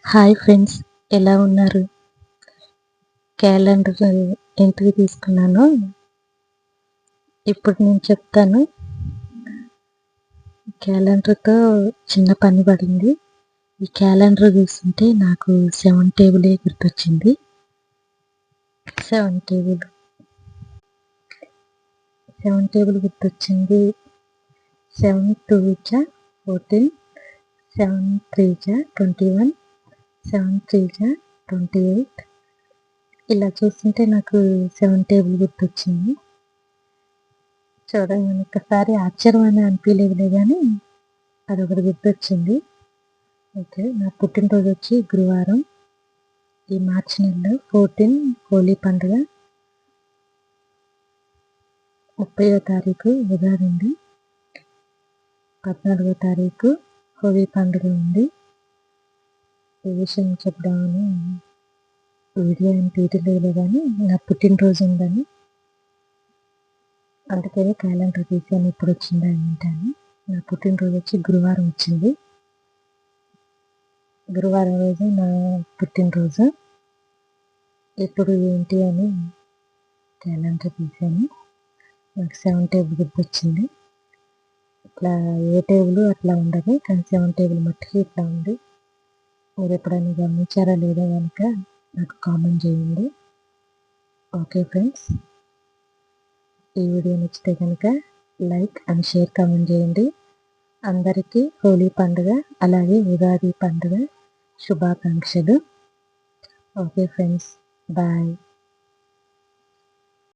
Hi friends, ఎలా ఉన్నారు? Calendar ఎందుకు తీసుకున్నానో ఇప్పుడు నేను చెప్తాను. క్యాలెండర్తో చిన్న పని పడింది. ఈ క్యాలెండర్ చూస్తుంటే నాకు 7 టేబులే గుర్తొచ్చింది. 7 టేబుల్ 7 టేబుల్ గుర్తొచ్చింది. 7 2 జా 14, 7 3 జా 21, 7 3 జా 28. ఇలా చూస్తుంటే నాకు 7 టేబుల్ గుర్తొచ్చింది. చూడంగానే ఒక్కసారి ఆశ్చర్యం అని అనిపించలేదులే కానీ అదొకటి గుర్తొచ్చింది. ఓకే, నా పుట్టినరోజు వచ్చి గురువారం. ఈ మార్చి నెలలో 14 హోలీ పండుగ, 30వ తారీఖు ఉగాది ఉంది, 14వ తారీఖు హోలీ పండుగ ఉంది. ఈ విషయం చెప్దామని వీడియో ఏం తీయలేదు కానీ నా పుట్టినరోజు ఉందని, అందుకని క్యాలెండర్ తీసాను. ఎప్పుడు వచ్చిందా ఏంటని. నా పుట్టినరోజు వచ్చి గురువారం వచ్చింది. గురువారం రోజు నా పుట్టినరోజు. ఎప్పుడు ఏంటి అని క్యాలెండర్ తీసాను. నాకు 7 టేబుల్ గుర్తొచ్చింది. ఇట్లా ఏ టేబుల్ అట్లా ఉండదు, కానీ 7 టేబుల్ మట్టుకు ఇట్లా ఉంది. మీరు ఎప్పుడైనా గమనించారా లేదా కనుక నాకు కామెంట్ చేయండి. ఓకే ఫ్రెండ్స్, ఈ వీడియో నచ్చితే కనుక లైక్ అండ్ షేర్ కామెంట్ చేయండి. అందరికీ హోలీ పండుగ అలాగే ఉగాది పండుగ శుభాకాంక్షలు. Okay friends, bye.